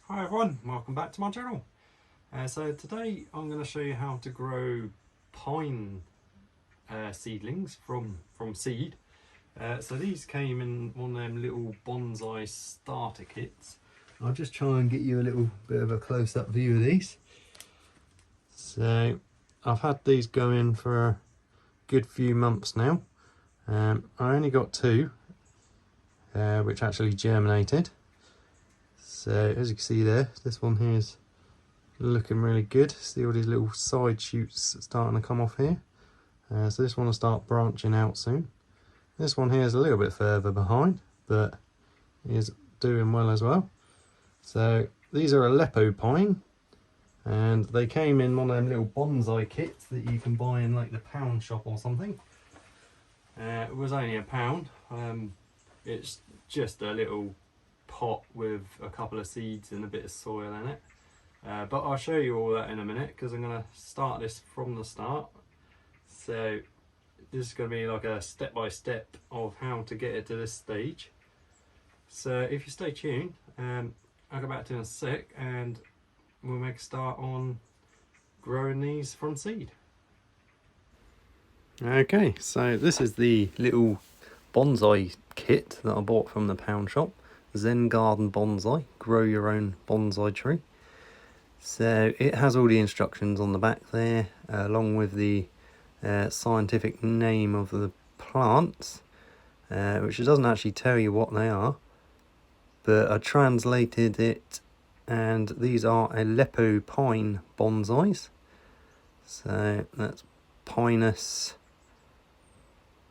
Hi everyone, welcome back to my channel. So today I'm going to show you how to grow pine seedlings from seed. So these came in one of them little bonsai starter kits. I'll just try and get you a little bit of a close-up view of these. So I've had these going for a good few months now. I only got two which actually germinated. So as you can see there, this one here is looking really good. See all these little side shoots starting to come off here. So this one will start branching out soon. This one here is a little bit further behind, but is doing well as well. So these are Aleppo Pine, and they came in one of them little bonsai kits that you can buy in like the pound shop or something. It was only £1. It's just a little pot with a couple of seeds and a bit of soil in it. But I'll show you all that in a minute because I'm going to start this from the start. So this is going to be like a step-by-step of how to get it to this stage. So if you stay tuned, I'll go back to you in a sec and we'll make a start on growing these from seed. Okay, so this is the little bonsai kit that I bought from the pound shop. Zen Garden Bonsai, grow your own bonsai tree. So it has all the instructions on the back there, along with the scientific name of the plants, which it doesn't actually tell you what they are, but I translated it, and these are Aleppo Pine bonsais. So that's Pinus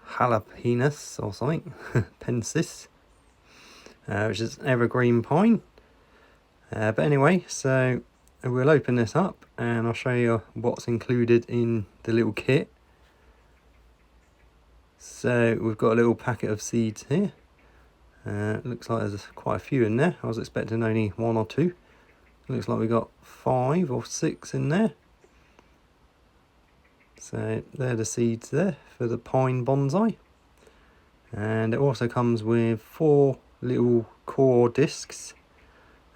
jalapinus or something, pensis, which is evergreen pine. But anyway, so we'll open this up and I'll show you what's included in the little kit. So we've got a little packet of seeds here. Looks like there's quite a few in there. I was expecting only one or two. Looks like we've got 5 or 6 in there. So they're the seeds there for the pine bonsai. And it also comes with 4 little core discs.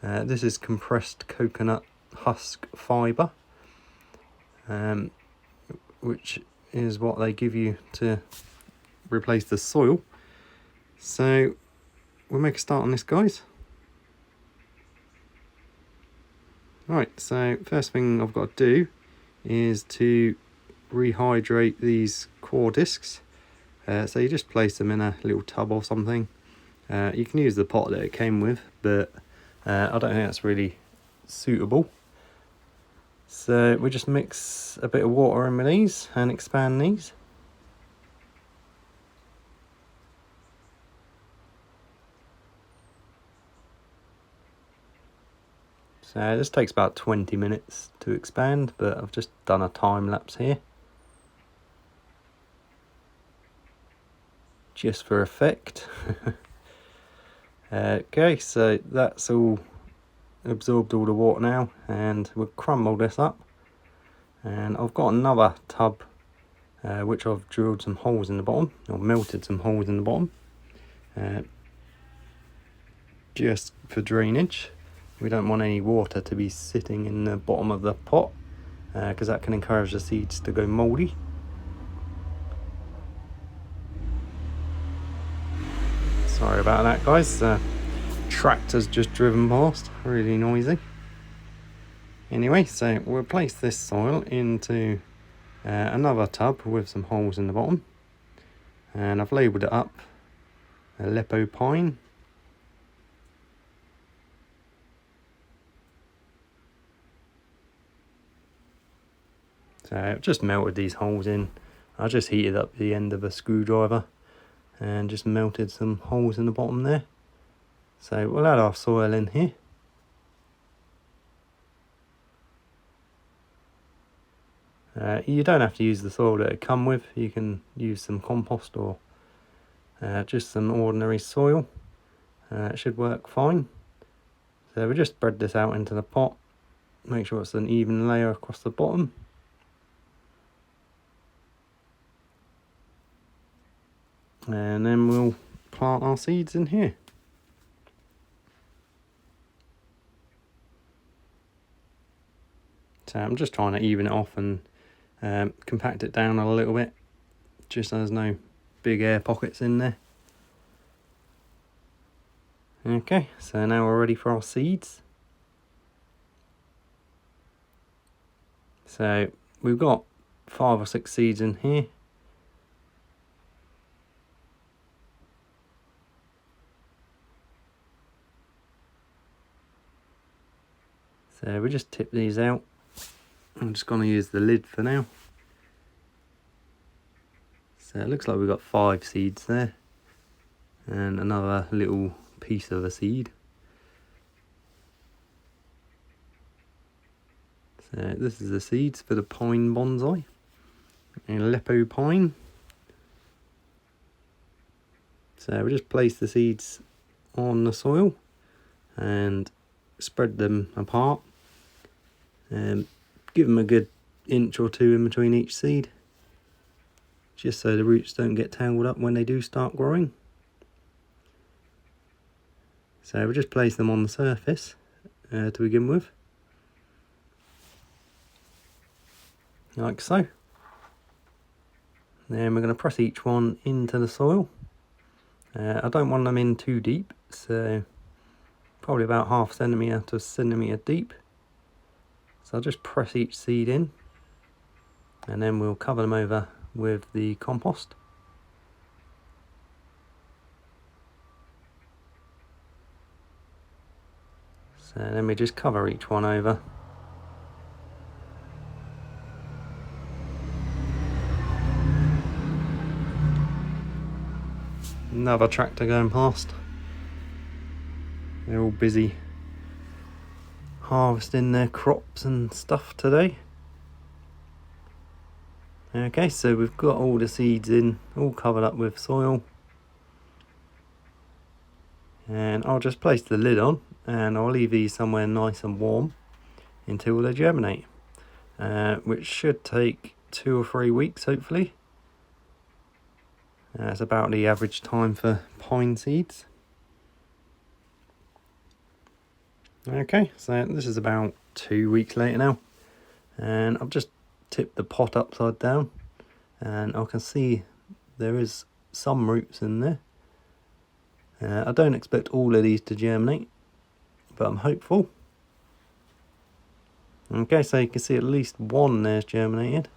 This is compressed coconut husk fibre, which is what they give you to replace the soil. So we'll make a start on this, guys. Right, so first thing I've got to do is to rehydrate these core discs. So you just place them in a little tub or something. You can use the pot that it came with, but I don't think that's really suitable. So we just mix a bit of water in with these and expand these. So this takes about 20 minutes to expand, but I've just done a time lapse here, just for effect. Okay, so that's all absorbed all the water now, and we'll crumble this up. And I've got another tub which I've drilled some holes in the bottom, or melted some holes in the bottom, just for drainage. We don't want any water to be sitting in the bottom of the pot, because that can encourage the seeds to go mouldy. Sorry about that, guys. Tractor's just driven past, really noisy. Anyway, so we'll place this soil into another tub with some holes in the bottom, and I've labelled it up Aleppo Pine. So I've just melted these holes in. I just heated up the end of a screwdriver and just melted some holes in the bottom there. So we'll add our soil in here. You don't have to use the soil that it come with. You can use some compost or just some ordinary soil. It should work fine. So we just spread this out into the pot. Make sure it's an even layer across the bottom. And then we'll plant our seeds in here. So I'm just trying to even it off and compact it down a little bit, just so there's no big air pockets in there. Okay, so now we're ready for our seeds. So we've got 5 or 6 seeds in here. So we just tip these out. I'm just going to use the lid for now. So it looks like we've got 5 seeds there, and another little piece of a seed. So this is the seeds for the pine bonsai, Aleppo Pine. So we just place the seeds on the soil and spread them apart, and give them a good inch or 2 in between each seed, just so the roots don't get tangled up when they do start growing. So we just place them on the surface to begin with, like so. Then we're going to press each one into the soil. I don't want them in too deep, so probably about 1/2 centimetre to 1 centimetre deep. So I'll just press each seed in, and then we'll cover them over with the compost. So then we just cover each one over. Another tractor going past. They're all busy harvesting their crops and stuff today. Okay, so we've got all the seeds in, all covered up with soil. And I'll just place the lid on, and I'll leave these somewhere nice and warm until they germinate, which should take 2 or 3 weeks hopefully. That's about the average time for pine seeds. Okay, so this is about 2 weeks later now, and I've just tipped the pot upside down, and I can see there is some roots in there. I don't expect all of these to germinate, but I'm hopeful. Okay, so you can see at least 1 there's germinated,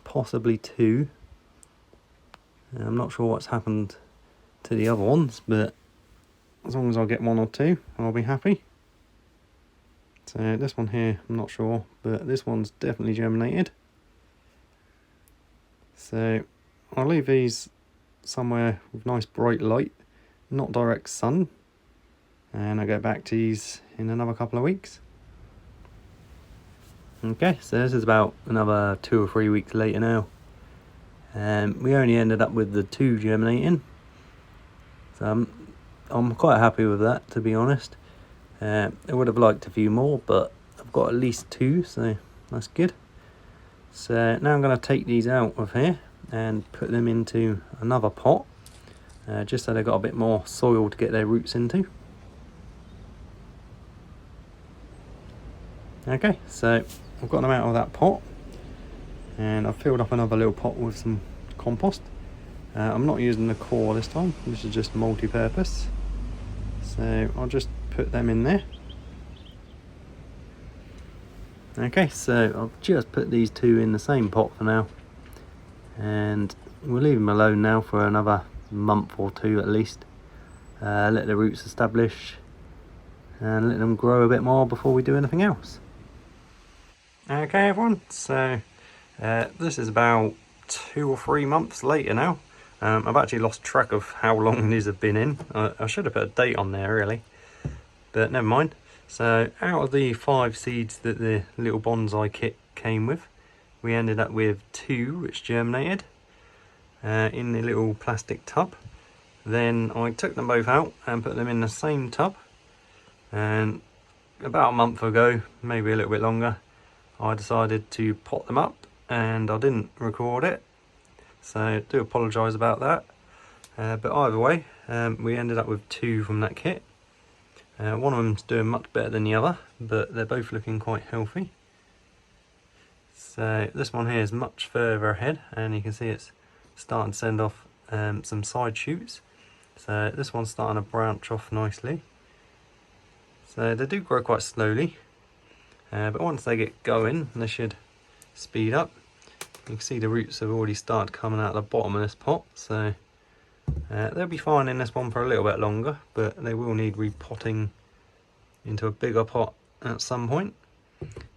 possibly 2. I'm not sure what's happened to the other ones, but as long as I get 1 or 2, I'll be happy. So this one here, I'm not sure, but this one's definitely germinated. So I'll leave these somewhere with nice bright light, not direct sun, and I'll go back to these in another couple of weeks. Okay, so this is about another 2 or 3 weeks later now. We only ended up with the 2 germinating, so I'm quite happy with that, to be honest. I would have liked a few more, but I've got at least 2, so that's good. So now I'm going to take these out of here and put them into another pot, just so they've got a bit more soil to get their roots into. Okay, so I've got them out of that pot, and I've filled up another little pot with some compost. I'm not using the core this time, this is just multi-purpose. So I'll just put them in there. Okay, so I've just put these 2 in the same pot for now, and we'll leave them alone now for another month or 2 at least. Let the roots establish and let them grow a bit more before we do anything else. Okay everyone, so this is about 2 or 3 months later now. I've actually lost track of how long these have been in. I should have put a date on there really, but never mind. So out of the 5 seeds that the little bonsai kit came with, we ended up with 2 which germinated in the little plastic tub. Then I took them both out and put them in the same tub, and about a month ago, maybe a little bit longer, I decided to pot them up, and I didn't record it, so I do apologise about that. But either way, we ended up with 2 from that kit. One of them's doing much better than the other, but they're both looking quite healthy. So this one here is much further ahead, and you can see it's starting to send off some side shoots. So this one's starting to branch off nicely. So they do grow quite slowly, but once they get going they should speed up. You can see the roots have already started coming out of the bottom of this pot, so they'll be fine in this one for a little bit longer, but they will need repotting into a bigger pot at some point.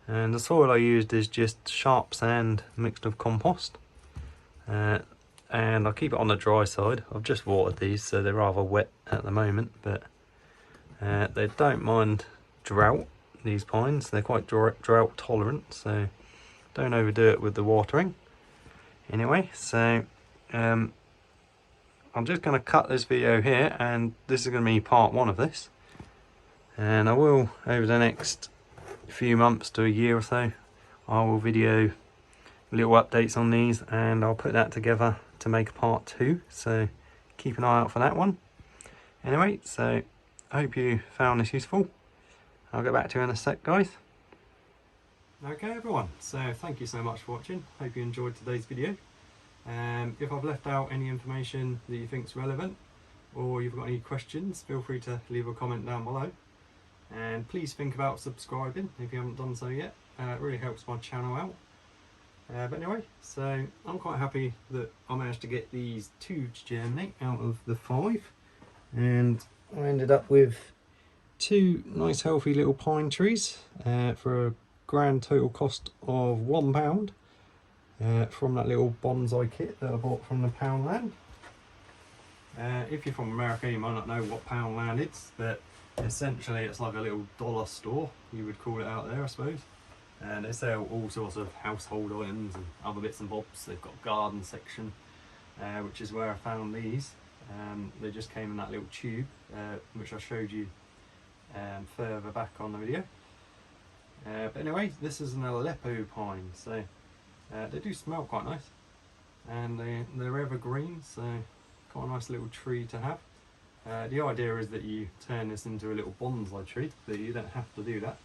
And the soil I used is just sharp sand mixed with compost, and I'll keep it on the dry side. I've just watered these, so they're rather wet at the moment, but they don't mind drought, these pines. They're quite drought tolerant, so don't overdo it with the watering. Anyway, so I'm just going to cut this video here, and this is going to be part 1 of this. And I will, over the next few months to a year or so, I will video little updates on these, and I'll put that together to make a part 2, so keep an eye out for that one. Anyway, so I hope you found this useful. I'll get back to you in a sec, guys. Okay everyone, so thank you so much for watching. Hope you enjoyed today's video. If I've left out any information that you think's relevant, or you've got any questions, feel free to leave a comment down below. And please think about subscribing if you haven't done so yet. It really helps my channel out. But anyway, so I'm quite happy that I managed to get these 2 to germinate out of the 5. And I ended up with 2 nice healthy little pine trees for a grand total cost of £1 from that little bonsai kit that I bought from the Poundland. If you're from America, you might not know what Poundland is, but essentially it's like a little dollar store, you would call it out there, I suppose. And they sell all sorts of household items and other bits and bobs. They've got a garden section, which is where I found these. They just came in that little tube, which I showed you further back on the video. But anyway, this is an Aleppo Pine, so they do smell quite nice, and they're evergreen, so quite a nice little tree to have. The idea is that you turn this into a little bonsai tree, but you don't have to do that.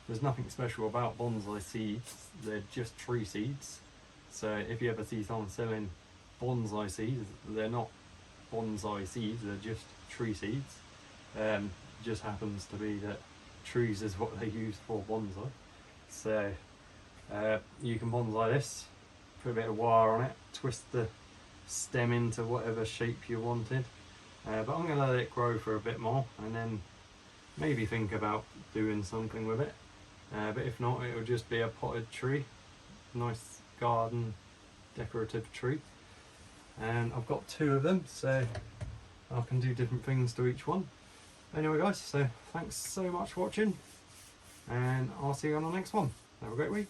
There's nothing special about bonsai seeds, they're just tree seeds. So if you ever see someone selling bonsai seeds, they're not bonsai seeds, they're just tree seeds. Just happens to be that trees is what they use for bonsai. So you can bonsai this, put a bit of wire on it, twist the stem into whatever shape you wanted. But I'm going to let it grow for a bit more, and then maybe think about doing something with it. But if not, it'll just be a potted tree, nice garden decorative tree. And I've got 2 of them, so I can do different things to each one. Anyway guys, so thanks so much for watching, and I'll see you on the next one. Have a great week.